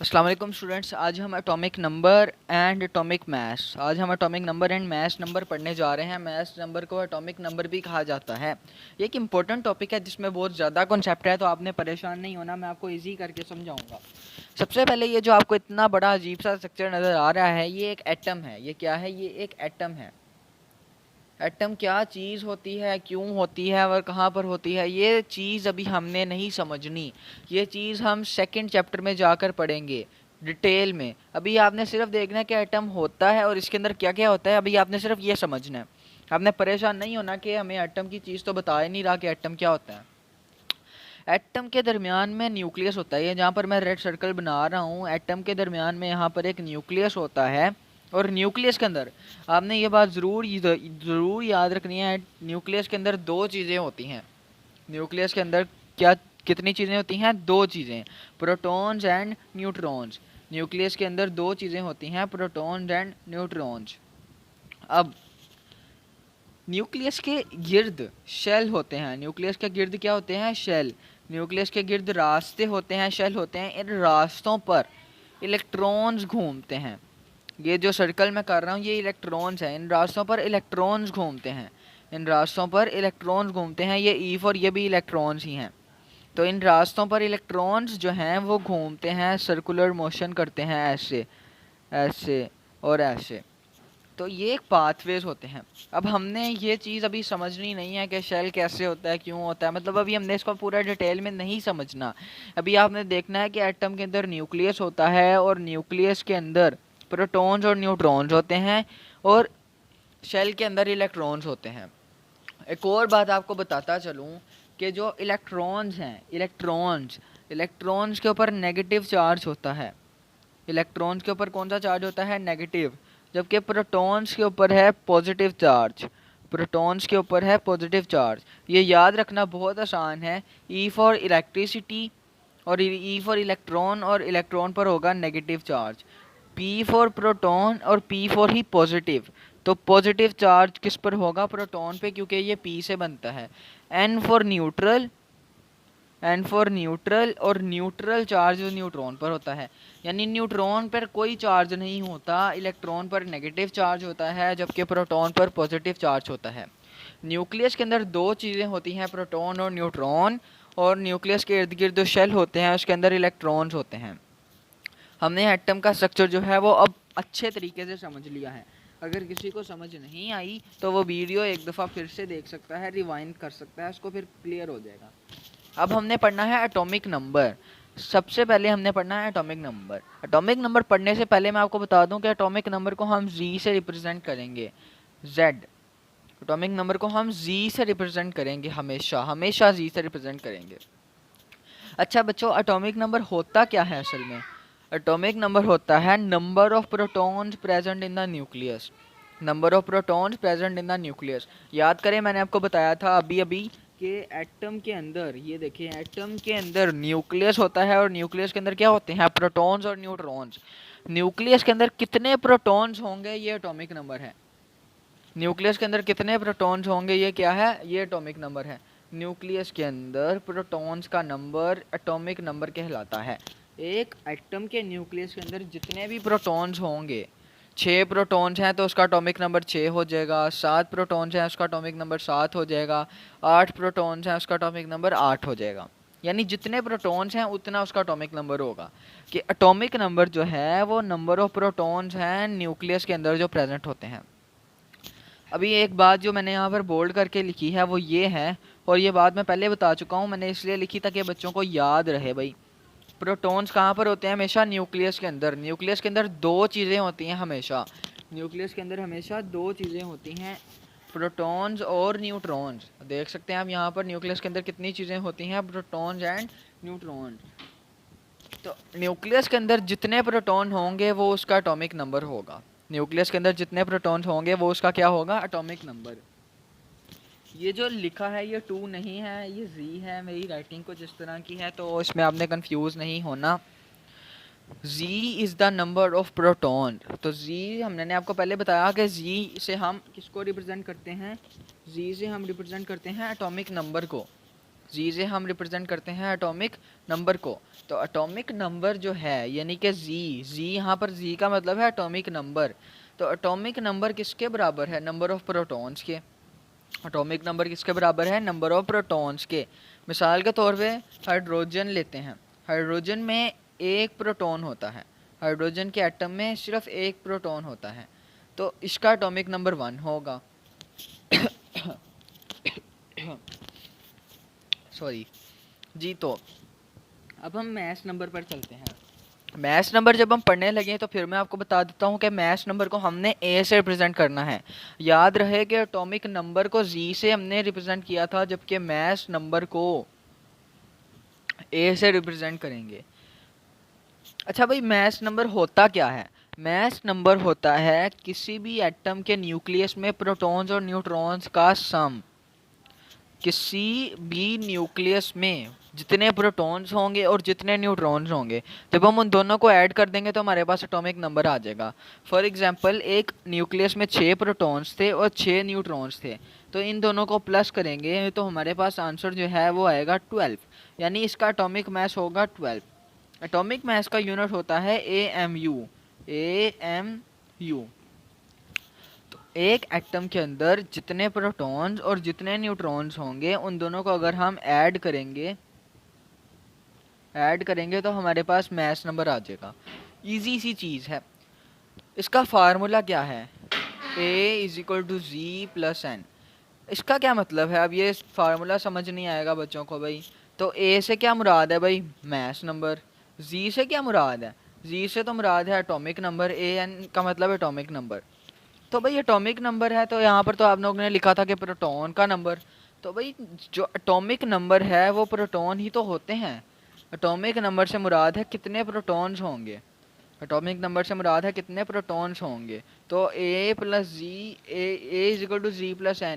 अस्सलाम वालेकुम स्टूडेंट्स। आज हम atomic number and atomic maths number पढ़ने जा रहे हैं। मैथ्स नंबर को एटॉमिक नंबर भी कहा जाता है। ये एक इंपॉर्टेंट टॉपिक है जिसमें बहुत ज़्यादा कॉन्सेप्ट है, तो आपने परेशान नहीं होना, मैं आपको इजी करके समझाऊंगा। सबसे पहले ये जो आपको इतना बड़ा अजीब सा स्ट्रक्चर नज़र आ रहा है, ये एक एटम है। ये क्या है? ये एक एटम है। एटम क्या चीज़ होती है, क्यों होती है और कहाँ पर होती है, ये चीज़ अभी हमने नहीं समझनी। ये चीज़ हम सेकंड चैप्टर में जाकर पढ़ेंगे डिटेल में। अभी आपने सिर्फ देखना है कि एटम होता है और इसके अंदर क्या क्या होता है। अभी आपने सिर्फ ये समझना है, आपने परेशान नहीं होना कि हमें एटम की चीज़ तो बता ही नहीं रहा कि एटम क्या होता है। एटम के दरमियान में न्यूक्लियस होता है। ये जहाँ पर मैं रेड सर्कल बना रहा हूँ, एटम के दरमियान में यहाँ पर एक न्यूक्लियस होता है। और न्यूक्लियस के अंदर आपने ये बात ज़रूर याद रखनी है, न्यूक्लियस के अंदर दो चीज़ें होती हैं। न्यूक्लियस के अंदर क्या कितनी चीज़ें होती हैं? दो चीज़ें, प्रोटॉन्स एंड न्यूट्रॉन्स। न्यूक्लियस के अंदर दो चीज़ें होती हैं, प्रोटॉन्स एंड न्यूट्रॉन्स। अब न्यूक्लियस के गिर्द शेल होते हैं। न्यूक्लियस के गिर्द क्या होते हैं? शेल। न्यूक्लियस के गिर्द रास्ते होते हैं, शेल होते हैं। इन रास्तों पर इलेक्ट्रॉन्स घूमते हैं। ये जो सर्कल मैं कर रहा हूँ, ये इलेक्ट्रॉन्स हैं। इन रास्तों पर इलेक्ट्रॉन्स घूमते हैं। इन रास्तों पर इलेक्ट्रॉन्स घूमते हैं। ये ईफ और ये भी इलेक्ट्रॉन्स ही हैं। तो इन रास्तों पर इलेक्ट्रॉन्स जो हैं वो घूमते हैं, सर्कुलर मोशन करते हैं, ऐसे ऐसे और ऐसे। तो ये एक पाथवेज होते हैं। अब हमने ये चीज़ अभी समझनी नहीं है कि शेल कैसे होता है, क्यों होता है, मतलब अभी हमने इसको पूरा डिटेल में नहीं समझना। अभी आपने देखना है कि एटम के अंदर न्यूक्लियस होता है और न्यूक्लियस के अंदर प्रोटॉन्स और न्यूट्रॉन्स होते हैं और शेल के अंदर इलेक्ट्रॉन्स होते हैं। एक और बात आपको बताता चलूँ कि जो इलेक्ट्रॉन्स हैं, इलेक्ट्रॉन्स के ऊपर नेगेटिव चार्ज होता है। इलेक्ट्रॉन्स के ऊपर कौन सा चार्ज होता है? नेगेटिव। जबकि प्रोटॉन्स के ऊपर है पॉजिटिव चार्ज। प्रोटॉन्स के ऊपर है पॉजिटिव चार्ज। ये याद रखना बहुत आसान है। ई फॉर इलेक्ट्रिसिटी और ई फॉर इलेक्ट्रॉन, और इलेक्ट्रॉन पर होगा negative charge. P for proton और पी फॉर ही पॉजिटिव। तो पॉजिटिव चार्ज किस पर होगा? प्रोटॉन पे, क्योंकि ये पी से बनता है। एन फॉर न्यूट्रल, और न्यूट्रल चार्ज न्यूट्रॉन पर होता है। यानी न्यूट्रॉन पर कोई चार्ज नहीं होता, इलेक्ट्रॉन पर नेगेटिव चार्ज होता है, जबकि प्रोटॉन पर पॉजिटिव चार्ज होता है। न्यूक्लियस के अंदर दो चीज़ें होती हैं, प्रोटॉन और न्यूट्रॉन। और न्यूक्लियस के इर्द गिर्द जो शेल होते हैं उसके अंदर इलेक्ट्रॉन्स होते हैं। हमने एटम का स्ट्रक्चर जो है वो अब अच्छे तरीके से समझ लिया है। अगर किसी को समझ नहीं आई तो वो वीडियो एक दफ़ा फिर से देख सकता है, रिवाइंड कर सकता है, उसको फिर क्लियर हो जाएगा। अब हमने पढ़ना है एटॉमिक नंबर। सबसे पहले हमने पढ़ना है एटॉमिक नंबर। एटॉमिक नंबर पढ़ने से पहले मैं आपको बता दूं कि एटॉमिक नंबर को हम जी से रिप्रेजेंट करेंगे। जेड। एटॉमिक नंबर को हम जी से रिप्रेजेंट करेंगे, हमेशा हमेशा जी से रिप्रेजेंट करेंगे। अच्छा बच्चों, एटॉमिक नंबर होता क्या है असल में? एटॉमिक नंबर होता है number of protons present in the nucleus. Number of protons present in the nucleus. याद करें, मैंने आपको बताया था अभी अभी कि एटम के अंदर, ये देखिए, एटम के अंदर न्यूक्लियस होता है और न्यूक्लियस के अंदर क्या होते हैं? प्रोटॉन्स और न्यूट्रॉन्स। न्यूक्लियस के अंदर कितने प्रोटॉन्स होंगे, ये एटॉमिक नंबर है। न्यूक्लियस के अंदर कितने प्रोटॉन्स होंगे, ये क्या है? ये एटॉमिक नंबर है। न्यूक्लियस के अंदर प्रोटॉन्स का नंबर एटॉमिक नंबर कहलाता है। एक एटम के न्यूक्लियस के अंदर जितने भी प्रोटॉन्स होंगे, 6 प्रोटॉन्स हैं तो उसका एटॉमिक नंबर 6 हो जाएगा। 7 प्रोटॉन्स हैं उसका एटॉमिक नंबर 7 हो जाएगा। 8 प्रोटॉन्स हैं उसका एटॉमिक नंबर 8 हो जाएगा। यानी जितने प्रोटॉन्स हैं उतना उसका एटॉमिक नंबर होगा। कि एटॉमिक नंबर जो है वो नंबर ऑफ प्रोटॉन्स हैं न्यूक्लियस के अंदर जो प्रेजेंट होते हैं। अभी एक बात जो मैंने यहाँ पर बोल्ड करके लिखी है वो ये है, और ये बात मैं पहले बता चुका हूँ, मैंने इसलिए लिखी ताकि बच्चों को याद रहे। भाई, प्रोटॉन्स कहाँ पर होते हैं? हमेशा न्यूक्लियस के अंदर। न्यूक्लियस के अंदर दो चीज़ें होती हैं हमेशा। न्यूक्लियस के अंदर हमेशा दो चीज़ें होती हैं, प्रोटॉन्स और न्यूट्रॉन्स। देख सकते हैं आप यहाँ पर न्यूक्लियस के अंदर कितनी चीज़ें होती हैं, प्रोटॉन्स एंड न्यूट्रॉन्स। तो न्यूक्लियस के अंदर जितने प्रोटॉन होंगे वो उसका एटॉमिक नंबर होगा। न्यूक्लियस के अंदर जितने प्रोटॉन्स होंगे वो उसका क्या होगा? Atomic number. ये जो लिखा है ये 2 नहीं है, ये जी है। मेरी राइटिंग कुछ इस तरह की है तो इसमें आपने कंफ्यूज नहीं होना। Z is the number of proton. तो जी हमने आपको पहले बताया कि जी से हम किसको रिप्रेजेंट करते हैं? जी से हम रिप्रेजेंट करते हैं एटॉमिक नंबर को। जी से हम रिप्रेजेंट करते हैं एटॉमिक नंबर को। तो एटॉमिक नंबर जो है यानी कि जी यहाँ पर जी का मतलब है एटॉमिक नंबर। तो एटॉमिक नंबर किसके बराबर है? नंबर ऑफ प्रोटॉन्स के। एटॉमिक नंबर किसके बराबर है? नंबर ऑफ प्रोटॉन्स के। मिसाल के तौर पे हाइड्रोजन लेते हैं। हाइड्रोजन में एक प्रोटॉन होता है। हाइड्रोजन के एटम में सिर्फ एक प्रोटॉन होता है, तो इसका एटॉमिक नंबर 1 होगा। सॉरी जी। तो अब हम मैस नंबर पर चलते हैं। मैस नंबर जब हम पढ़ने लगे तो फिर मैं आपको बता देता हूँ कि मैस नंबर को हमने ए से रिप्रेजेंट करना है। याद रहे कि एटॉमिक नंबर को जी से हमने रिप्रेजेंट किया था, जबकि मैस नंबर को ए से रिप्रेजेंट करेंगे। अच्छा भाई, मैस नंबर होता क्या है? मैस नंबर होता है किसी भी एटम के न्यूक्लियस में प्रोटॉन्स और न्यूट्रॉन्स का सम। किसी भी न्यूक्लियस में जितने प्रोटॉन्स होंगे और जितने न्यूट्रॉन्स होंगे, जब हम उन दोनों को ऐड कर देंगे तो हमारे पास एटॉमिक नंबर आ जाएगा। फॉर एग्जांपल, एक न्यूक्लियस में 6 प्रोटॉन्स थे और 6 न्यूट्रॉन्स थे, तो इन दोनों को प्लस करेंगे तो हमारे पास आंसर जो है वो आएगा 12, यानी इसका एटॉमिक मास होगा 12। एटॉमिक मास का यूनिट होता है AMU। AMU। एक एटम के अंदर जितने प्रोटॉन्स और जितने न्यूट्रॉन्स होंगे उन दोनों को अगर हम ऐड करेंगे तो हमारे पास मास नंबर आ जाएगा। इजी सी चीज़ है। इसका फार्मूला क्या है? A = G+N। इसका क्या मतलब है? अब ये फार्मूला समझ नहीं आएगा बच्चों को भाई। तो A से क्या मुराद है भाई? Mass number. G से क्या मुराद है? G से तो मुराद है एटॉमिक नंबर। AN का मतलब एटॉमिक नंबर। तो भाई एटॉमिक नंबर है तो यहाँ पर तो आप लोगों ने लिखा था कि प्रोटॉन का नंबर। तो भाई जो एटॉमिक नंबर है वो प्रोटॉन ही तो होते हैं। एटॉमिक नंबर से मुराद है कितने प्रोटॉन्स होंगे। एटॉमिक नंबर से मुराद है कितने प्रोटॉन्स होंगे। तो A+G+N।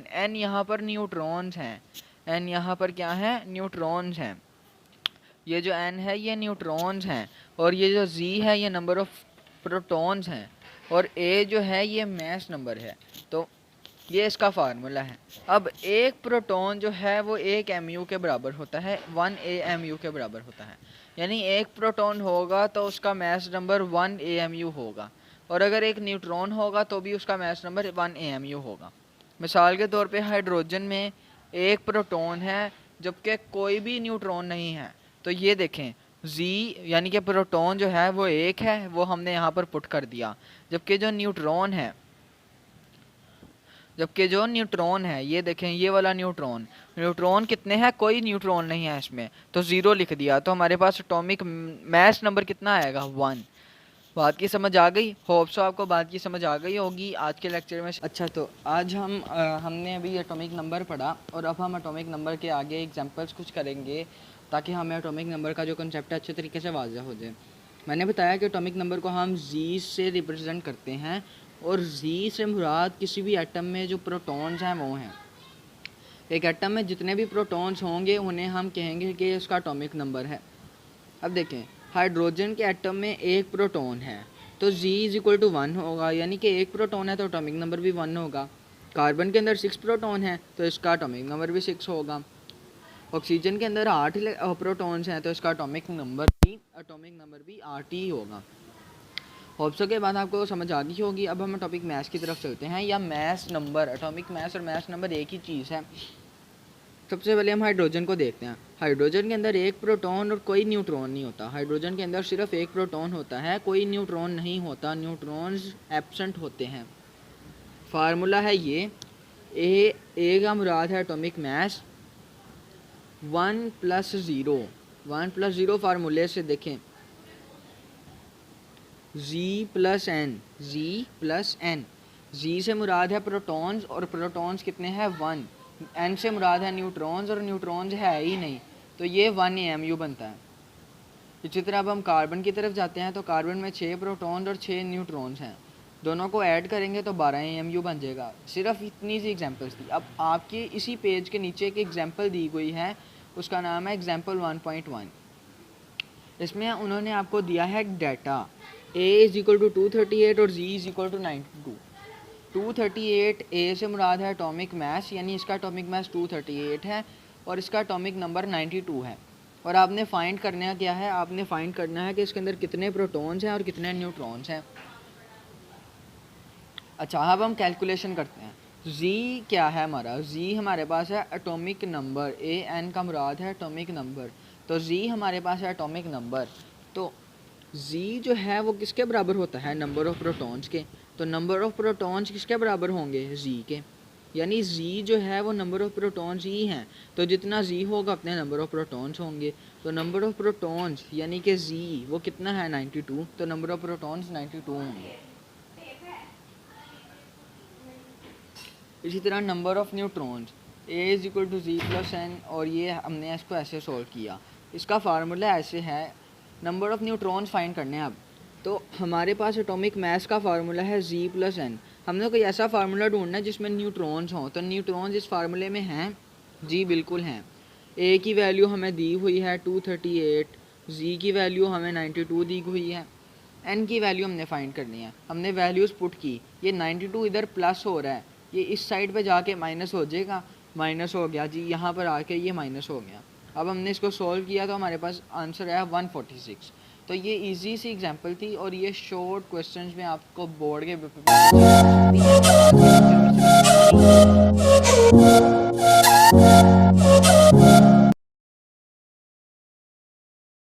एन यहाँ पर न्यूट्रॉन्स हैं। एन यहाँ पर क्या है? न्यूट्रॉन्स हैं। ये जो एन है ये न्यूट्रॉन्स हैं, और ये जो जी है ये नंबर ऑफ प्रोटॉन्स हैं, और ए जो है ये मास नंबर है। तो ये इसका फार्मूला है। अब एक प्रोटॉन जो है वो 1 mu के बराबर होता है, 1 AMU के बराबर होता है। यानी एक प्रोटॉन होगा तो उसका मास नंबर 1 AMU होगा, और अगर एक न्यूट्रॉन होगा तो भी उसका मास नंबर 1 AMU होगा। मिसाल के तौर पे हाइड्रोजन में एक प्रोटॉन है जबकि कोई भी न्यूट्रॉन नहीं है। तो ये देखें, Z यानी कि प्रोटॉन जो है वो 1 है, वो हमने यहाँ पर पुट कर दिया। जबकि जो न्यूट्रॉन है ये देखें, ये वाला न्यूट्रॉन कितने हैं? कोई न्यूट्रॉन नहीं है इसमें, तो 0 लिख दिया। तो हमारे पास एटॉमिक मास नंबर कितना आएगा? 1। बात की समझ आ गई? होप सो आपको बात की समझ आ गई होगी आज के लेक्चर में। अच्छा, तो आज हमने अभी एटॉमिक नंबर पढ़ा, और अब हम एटॉमिक नंबर के आगे एग्जांपल्स कुछ करेंगे ताकि हमें एटॉमिक नंबर का जो कंसेप्ट है अच्छे तरीके से वाज़ह हो जाए। मैंने बताया कि एटॉमिक नंबर को हम जी से रिप्रेजेंट करते हैं, और जी से मुराद किसी भी एटम में जो प्रोटॉन्स हैं वो हैं। एक एटम में जितने भी प्रोटॉन्स होंगे उन्हें हम कहेंगे कि उसका एटॉमिक नंबर है। अब देखें, हाइड्रोजन के एटम में एक प्रोटॉन है तो Z=1 होगा, यानी कि एक प्रोटॉन है तो एटॉमिक नंबर भी 1 होगा। कार्बन के अंदर 6 प्रोटॉन है तो इसका एटॉमिक नंबर भी 6 होगा। ऑक्सीजन के अंदर 8 प्रोटॉन्स हैं तो इसका एटॉमिक नंबर भी 8 ही होगा। होप्सो के बाद आपको समझ आ गई होगी। अब हम टॉपिक मैथ्स की तरफ चलते हैं, या मैथ्स नंबर। एटॉमिक मैथ्स और मैथ्स नंबर एक ही चीज़ है। सबसे पहले हम हाइड्रोजन को देखते हैं। हाइड्रोजन के अंदर एक प्रोटॉन और कोई न्यूट्रॉन नहीं होता। हाइड्रोजन के अंदर सिर्फ एक प्रोटॉन होता है, कोई न्यूट्रॉन नहीं होता, न्यूट्रॉन्स एब्सेंट होते हैं। फार्मूला है ये, ए का मुराद है एटॉमिक मास 1+0। 1+0 फार्मूले से देखें, G+N। जी से मुराद है प्रोटॉन्स, और प्रोटॉन्स कितने हैं? 1। एन से मुराद है न्यूट्रॉन्स, और न्यूट्रॉन्स है ही नहीं, तो ये 1 AMU बनता है। इसी तरह अब हम कार्बन की तरफ जाते हैं, तो कार्बन में 6 प्रोटॉन्स और 6 न्यूट्रॉन्स हैं। दोनों को ऐड करेंगे तो 12 AMU बन जाएगा। सिर्फ इतनी सी एग्जांपल्स थी। अब आपके इसी पेज के नीचे एक एग्जांपल दी गई है, उसका नाम है एग्जांपल 1.1। इसमें उन्होंने आपको दिया है डाटा। A=238 और Z=92। 238 ए से मुराद है एटॉमिक मास, यानी इसका एटॉमिक मास 238 है, और इसका एटॉमिक नंबर 92 है। और आपने फाइंड करना क्या है, आपने फाइंड करना है कि इसके अंदर कितने प्रोटॉन्स हैं और कितने न्यूट्रॉन्स हैं। अच्छा, अब हम कैलकुलेशन करते हैं। जी क्या है हमारा, जी हमारे पास है एटॉमिक नंबर, ए एन का मुराद है एटॉमिक नंबर। तो जी हमारे पास है एटॉमिक नंबर, तो जी जो है वो किसके बराबर होता है, नंबर ऑफ़ प्रोटॉन्स के। तो नंबर ऑफ़ प्रोटॉन्स किसके बराबर होंगे, जी के। यानी जी जो है वो नंबर ऑफ़ प्रोटॉन्स ही हैं, तो जितना जी होगा अपने नंबर ऑफ़ प्रोटॉन्स होंगे। तो नंबर ऑफ़ प्रोटॉन्स यानी कि जी वो कितना है 92, तो नंबर ऑफ़ प्रोटॉन्स 92 होंगे। इसी तरह number of neutrons A is equal to Z plus N, और ये हमने इसको ऐसे सॉल्व किया। इसका फार्मूला ऐसे है, नंबर ऑफ़ न्यूट्रॉन्स फाइंड करने हैं अब। तो हमारे पास एटॉमिक मास का फार्मूला है जी प्लस एन। हमने कोई ऐसा फार्मूला ढूंढना है जिसमें न्यूट्रॉन्स हों, तो न्यूट्रॉन्स इस फार्मूले में हैं, जी बिल्कुल हैं। ए की वैल्यू हमें दी हुई है 238, जी की वैल्यू हमें 92 दी हुई है, एन की वैल्यू हमने फाइंड करनी है। हमने वैल्यूज़ पुट की, ये 92 इधर प्लस हो रहा है, ये इस साइड पे जाके माइनस हो जाएगा, माइनस हो गया जी, यहाँ पर आके ये माइनस हो गया। अब हमने इसको सॉल्व किया तो हमारे पास आंसर आया 146। तो ये इजी सी एग्जांपल थी, और ये शॉर्ट क्वेश्चंस में आपको बोर्ड के